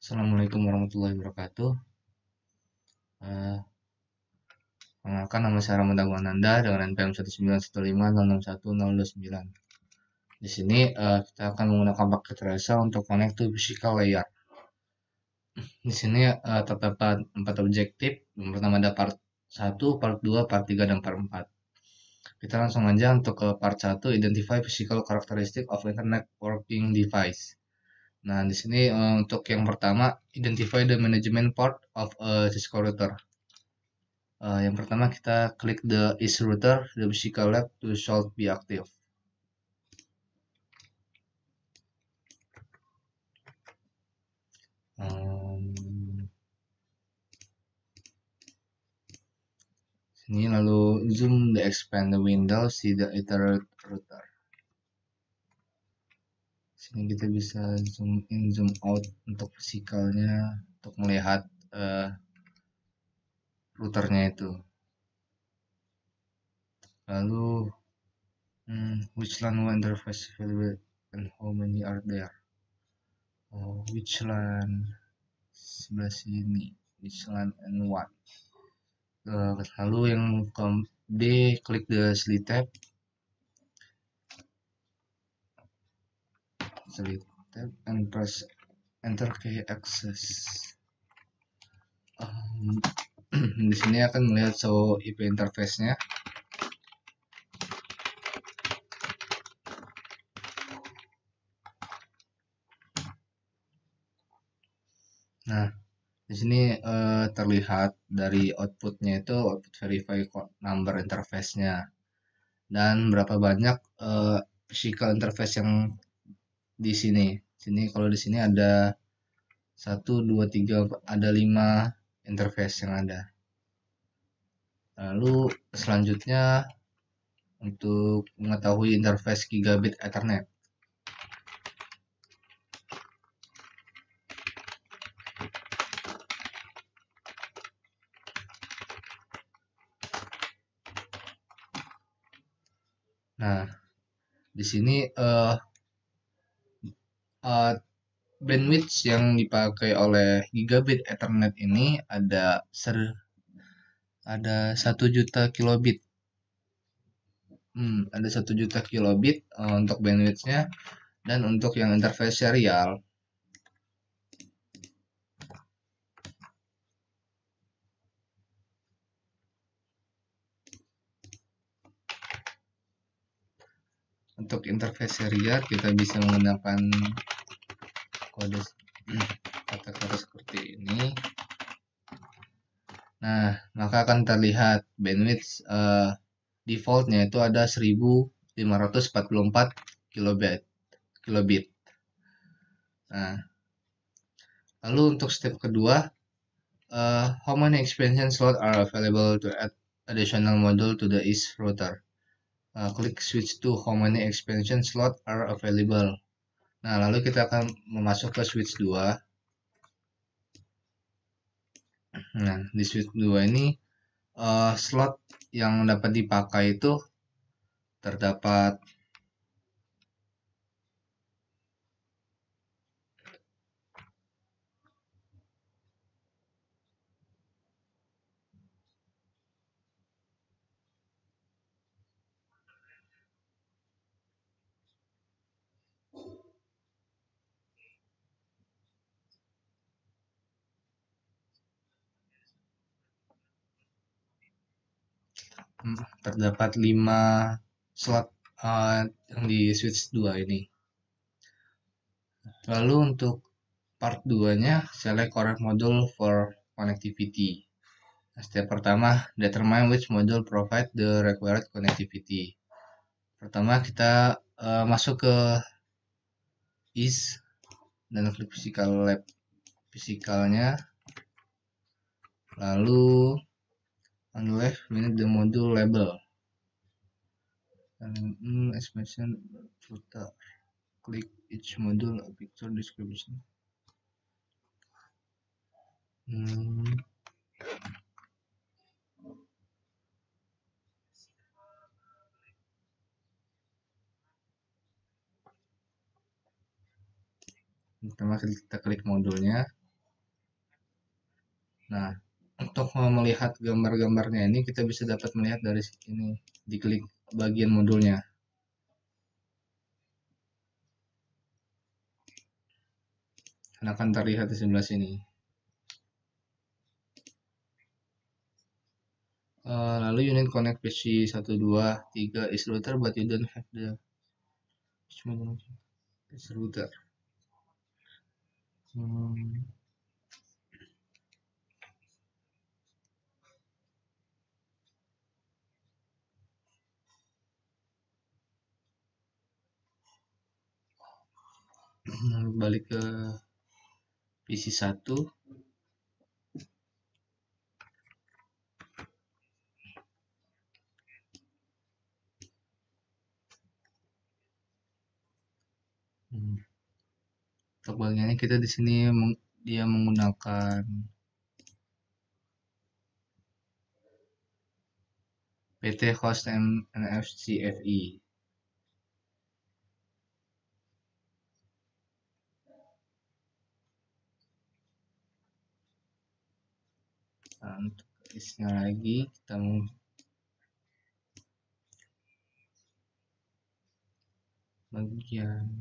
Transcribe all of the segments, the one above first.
Assalamualaikum warahmatullahi wabarakatuh. Eh, Perkenalkan, nama saya Rahmat Ananda dengan NPM 191506129. Di sini kita akan menggunakan paket Rasa untuk connect to physical layer. Di sini terdapat 4 objektif. Yang pertama ada part 1, part 2, part 3, dan part 4. Kita langsung aja untuk ke part 1, identify physical characteristic of internet working device. Nah, di sini untuk yang pertama, identify the management part of a Cisco router. Yang pertama kita klik the is router, the physical lab to should be active. Sini lalu zoom the expand the window, see the iterate router. Sini kita bisa zoom in, zoom out untuk physicalnya, untuk melihat routernya itu. Lalu which LAN interface available and how many are there? Which LAN sebelah sini, which LAN and what? Lalu yang ke D, klik the select tab, and press enter key access. Di sini akan melihat show IP interface-nya. Nah, di sini terlihat dari outputnya itu output verify number interface-nya dan berapa banyak physical interface yang di sini. Kalau di sini ada 1, 2, 3, ada 5 interface yang ada. Lalu selanjutnya untuk mengetahui interface gigabit Ethernet. Nah, di sini bandwidth yang dipakai oleh gigabit Ethernet ini ada 1 juta kilobit. Ada 1 juta kilobit untuk bandwidthnya, dan untuk yang interface serial kita bisa menggunakan kode kata-kata seperti ini. Nah, maka akan terlihat bandwidth defaultnya itu ada 1544 kilobit. Nah, lalu untuk step kedua, how many expansion slot are available to add additional module to the is router? Klik switch to how many expansion slot are available. Nah, lalu kita akan memasuk ke switch 2. Nah, di switch 2 ini slot yang dapat dipakai itu terdapat 5 slot yang di switch 2 ini. Lalu untuk part 2-nya, select correct module for connectivity. Step pertama, determine which module provide the required connectivity. Pertama kita masuk ke is dan klik physical lab physicalnya. Lalu on the left we need the module label and expansion router. Klik each module picture description. Pertama kita klik modulnya. Nah, untuk melihat gambar-gambarnya ini kita bisa dapat melihat dari sini, diklik bagian modulnya. Akan terlihat di sebelah sini. Lalu unit connect PC 1, 2, 3 is router but you don't have the is router. Balik ke PC 1. Untuk bagiannya kita di sini dia menggunakan PT host NFCFE. Nah, untuk isinya lagi kita bagian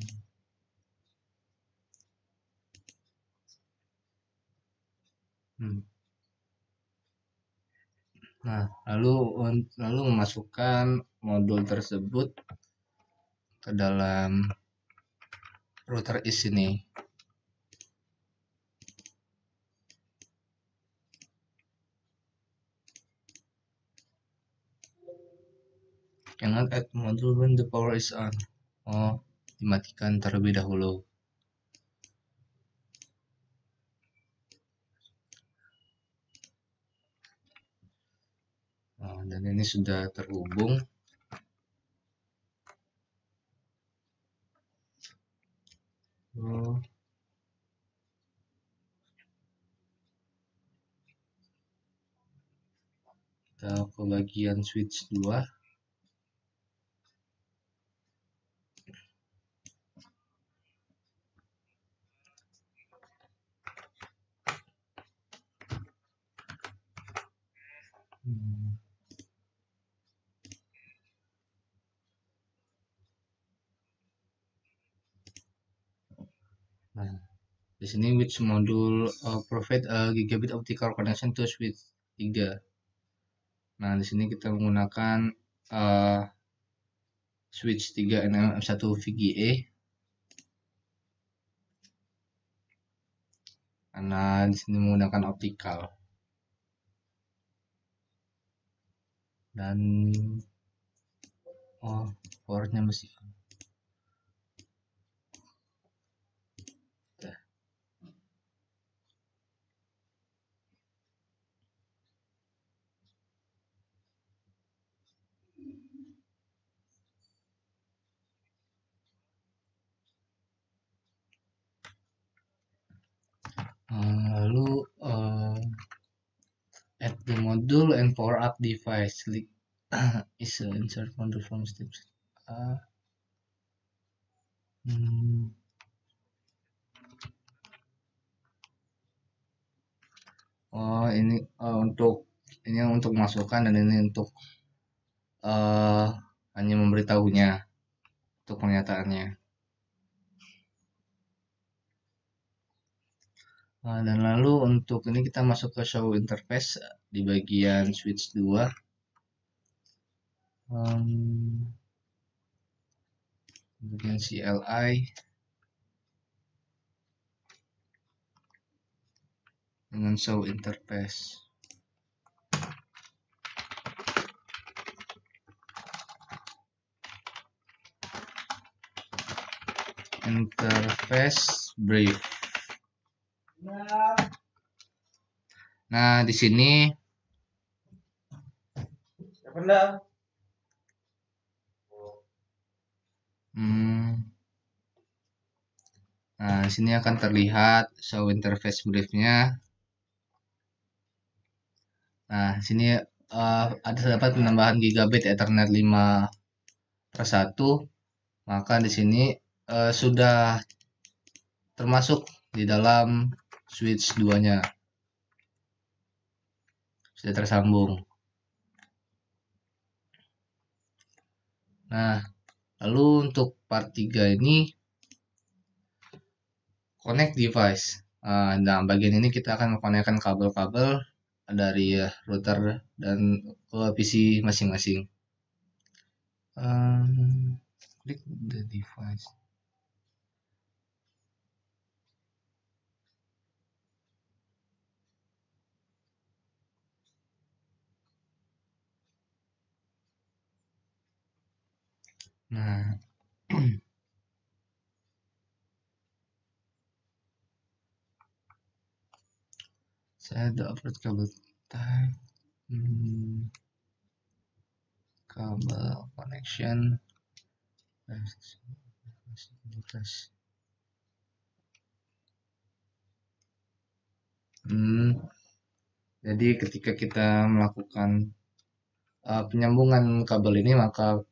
Nah, lalu memasukkan modul tersebut ke dalam router is ini. Cannot add module when the power is on. Oh, dimatikan terlebih dahulu. Nah, dan ini sudah terhubung. Kita ke bagian switch 2. Nah, di sini which module provide a gigabit optical connection to switch 3. Nah, di sini kita menggunakan switch 3 NMM1 VGA. Karena di sini menggunakan optical. Dan powernya masih lalu add the module and power up device is insert module from steps. Ini untuk masukkan, dan ini untuk hanya memberitahunya untuk pernyataannya. Dan lalu untuk ini kita masuk ke show interface di bagian switch 2. Bagian CLI dengan show interface. Interface brief. Nah, di sini nah, di sini akan terlihat show interface briefnya. Nah, di sini terdapat penambahan gigabit Ethernet 5/1. Maka di sini sudah termasuk di dalam switch 2-nya. sudah tersambung. Nah, lalu untuk part 3 ini connect device. Nah, bagian ini kita akan mengkonekkan kabel-kabel dari router dan ke PC masing-masing. Click the device. Nah, saya ada upload kabel type, kabel connection, jadi ketika kita melakukan penyambungan kabel ini, maka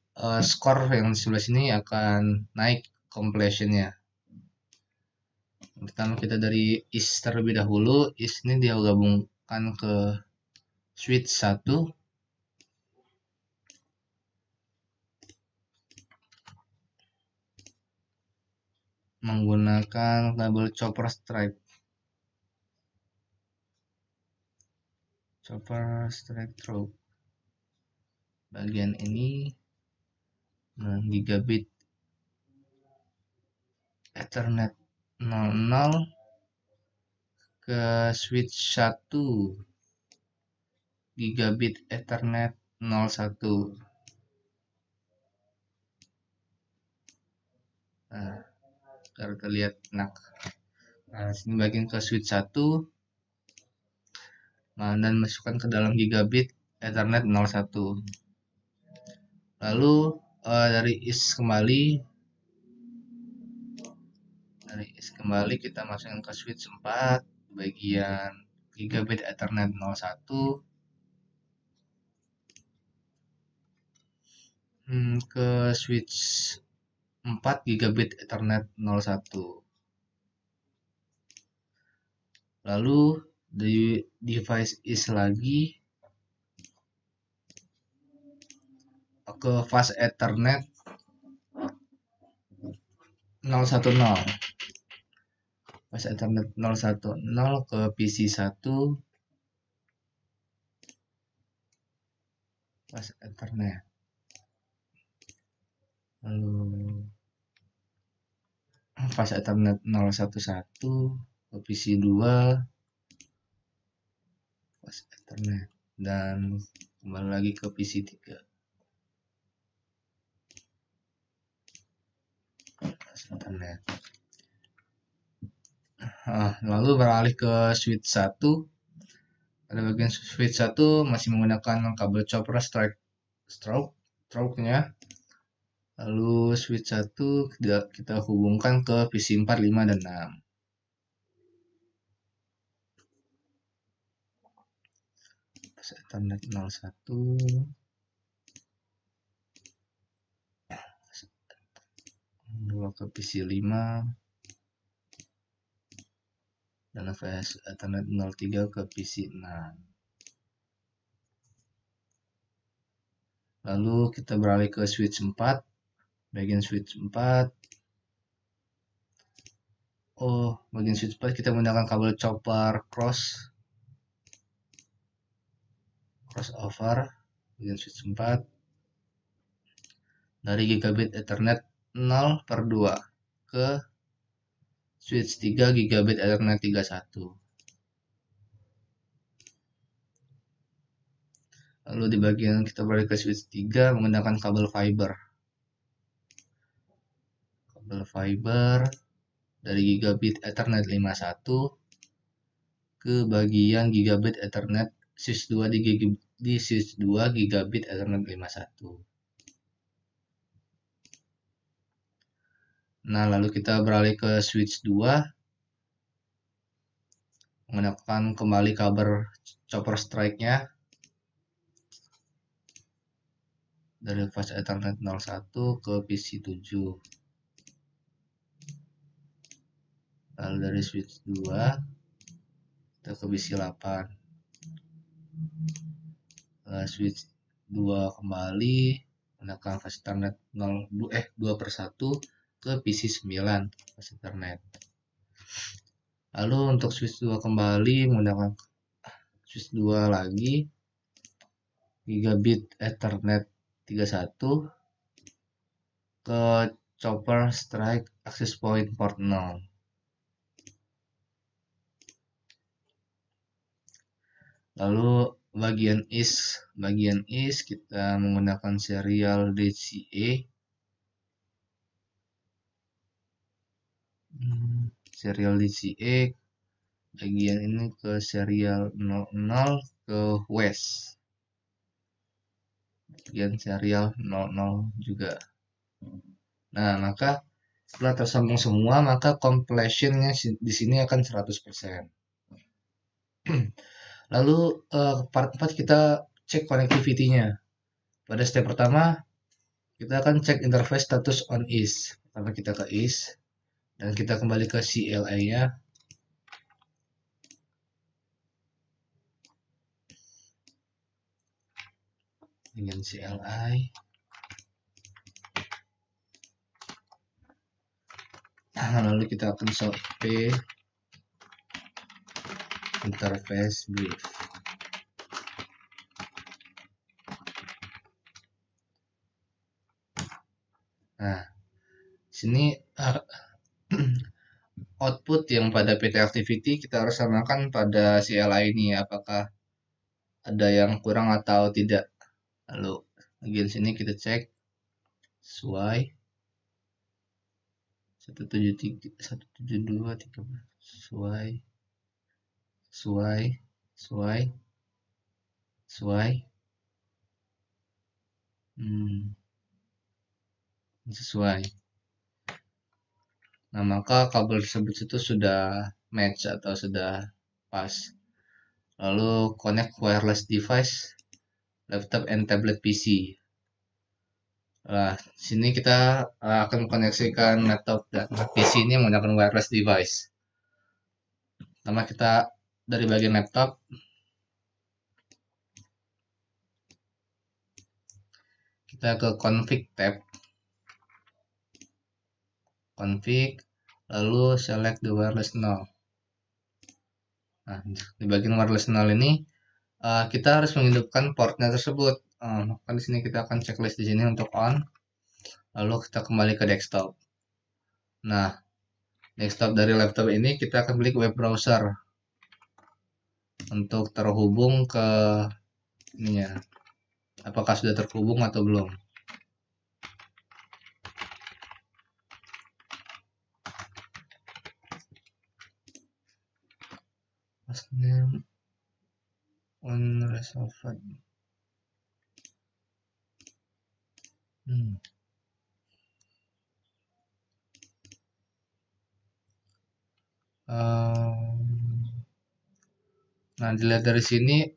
skor yang di sebelah sini akan naik completionnya. Pertama kita dari is terlebih dahulu. Is ini dia gabungkan ke switch 1. Menggunakan kabel chopper stripe. Through. Bagian ini gigabit Ethernet 00 ke switch 1 gigabit Ethernet 01. Nah, agar terlihat enak. Nah, sini bagian ke switch 1 dan masukkan ke dalam gigabit Ethernet 01. Lalu dari is kembali kita masukkan ke switch 4 bagian gigabit Ethernet 01 ke switch 4 gigabit Ethernet 01. Lalu di device is lagi ke fast Ethernet 010. Fast Ethernet 010 ke PC 1 fast Ethernet. Lalu fast Ethernet 011 ke PC 2 fast Ethernet, dan kembali lagi ke PC 3 fast Ethernet. Lalu beralih ke switch 1. Pada bagian switch 1 masih menggunakan kabel chopper stroke-nya. Lalu switch 1 kita hubungkan ke PC 4, 5, dan 6. Ethernet 01 2 ke PC 5 dan fast Ethernet 03 ke PC 6. Lalu kita beralih ke switch 4. Bagian switch 4 bagian switch 4 kita menggunakan kabel chopper crossover bagian switch 4 dari gigabit Ethernet 0/2 ke switch 3 gigabit Ethernet 31. Lalu di bagian kita beralih ke switch 3 menggunakan kabel fiber dari gigabit Ethernet 51 ke bagian gigabit Ethernet switch 2 di switch 2 gigabit Ethernet 51. Nah, lalu kita beralih ke switch 2 menggunakan kembali kabel chopper strike-nya dari fast Ethernet 01 ke PC 7. Lalu dari switch 2 kita ke PC 8. Switch 2 kembali menggunakan flash Ethernet 2/1 ke PC 9 flash Ethernet. Lalu untuk switch 2 kembali menggunakan switch 2 lagi gigabit Ethernet 31 ke Chopper Strike Access Point port 0. Lalu bagian is kita menggunakan serial DCA. Serial DCA bagian ini ke serial 00 ke West. Bagian serial 00 juga. Nah, maka setelah tersambung semua, maka completionnya di sini akan 100%. Lalu part 4 kita cek connectivity-nya. Pada step pertama, kita akan cek interface status on is. Pertama kita ke is, dan kita kembali ke CLI-nya. Dengan CLI. Lalu kita akan show IP interface brief. Nah, sini output yang pada PT activity kita harus samakan pada CLI ini, apakah ada yang kurang atau tidak. Lalu bagian sini kita cek sesuai 172 sesuai. Nah, maka kabel tersebut itu sudah match atau sudah pas. Lalu connect wireless device, laptop and tablet PC. Nah, sini kita akan koneksikan laptop dan PC ini menggunakan wireless device. Pertama kita dari bagian laptop, kita ke config tab, config, lalu select the wireless null. Nah, di bagian wireless null ini kita harus menghidupkan portnya tersebut. Maka di sini kita akan checklist di sini untuk on. Lalu kita kembali ke desktop. Nah, desktop dari laptop ini kita akan klik web browser untuk terhubung ke ininya. Apakah sudah terhubung atau belum? Last name unresolved. Nah, dilihat dari sini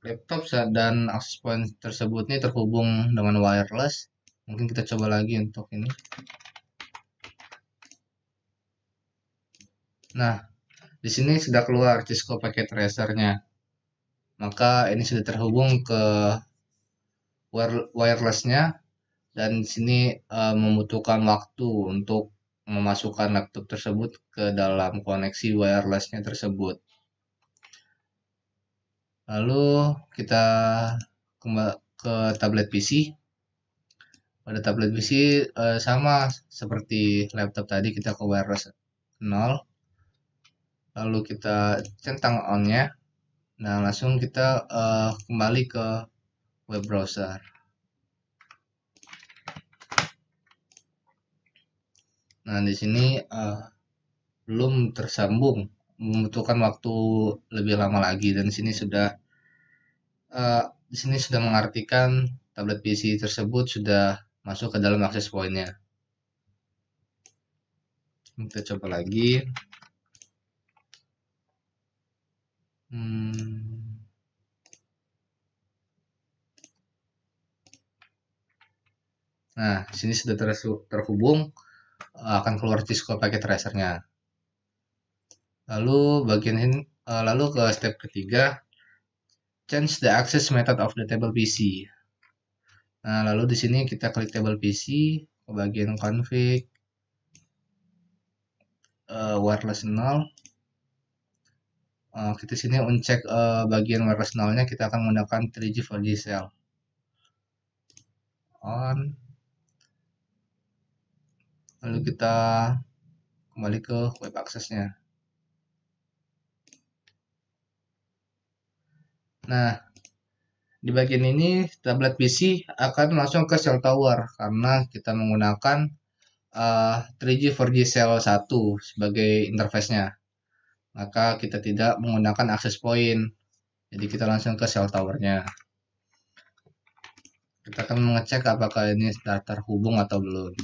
laptop dan access point tersebut ini terhubung dengan wireless. Mungkin kita coba lagi untuk ini. Nah, di sini sudah keluar Cisco Packet Tracer-nya. Maka ini sudah terhubung ke wireless-nya, dan di sini membutuhkan waktu untuk memasukkan laptop tersebut ke dalam koneksi wireless-nya tersebut. Lalu kita kembali ke tablet PC. Pada tablet PC sama seperti laptop tadi, kita ke wireless 0. Lalu kita centang on-nya. Nah, langsung kita kembali ke web browser. Nah, di sini belum tersambung, membutuhkan waktu lebih lama lagi, dan di sini sudah mengartikan tablet PC tersebut sudah masuk ke dalam access point-nya. Kita coba lagi. Nah, sini sudah terhubung, akan keluar Cisco Packet Tracer-nya. Lalu bagian ini, lalu ke step ketiga, change the access method of the table PC. Nah, lalu di sini kita klik table PC ke bagian config, wireless null. Kita sini uncek bagian wireless null-nya, kita akan menggunakan 3G 4G cell. On. Lalu kita kembali ke web access-nya. Nah, di bagian ini tablet PC akan langsung ke cell tower karena kita menggunakan 3G 4G cell 1 sebagai interface-nya. Maka kita tidak menggunakan access point. Jadi kita langsung ke cell tower-nya. Kita akan mengecek apakah ini sudah terhubung atau belum.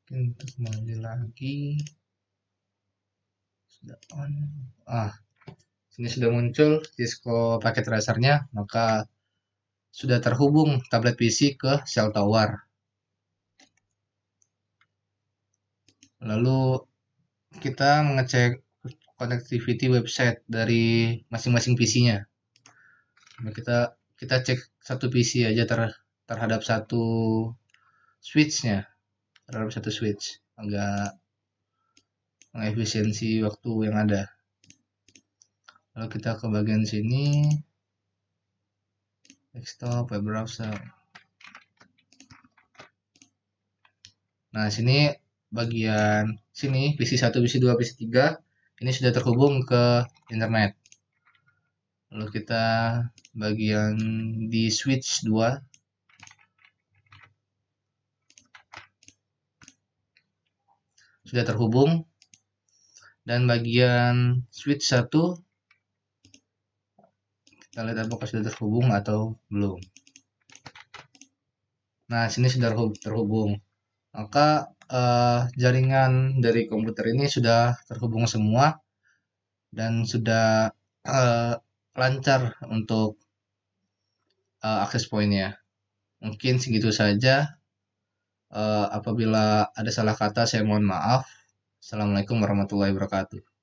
Untuk kembali lagi, sudah on. Sini sudah muncul Cisco paket tracernya, maka sudah terhubung tablet PC ke cell tower. Lalu kita mengecek connectivity website dari masing-masing PC-nya. Kita cek satu PC aja terhadap satu switch-nya. Terhadap satu switch, agak mengefisiensi waktu yang ada. Lalu kita ke bagian sini, desktop, web browser. Nah, sini bagian sini PC 1, PC 2, PC 3 ini sudah terhubung ke internet. Lalu kita bagian di switch 2 sudah terhubung, dan bagian switch 1 kita lihat apakah sudah terhubung atau belum. Nah, sini sudah terhubung. Maka jaringan dari komputer ini sudah terhubung semua dan sudah lancar untuk akses poinnya. Mungkin segitu saja. Apabila ada salah kata, saya mohon maaf. Assalamualaikum warahmatullahi wabarakatuh.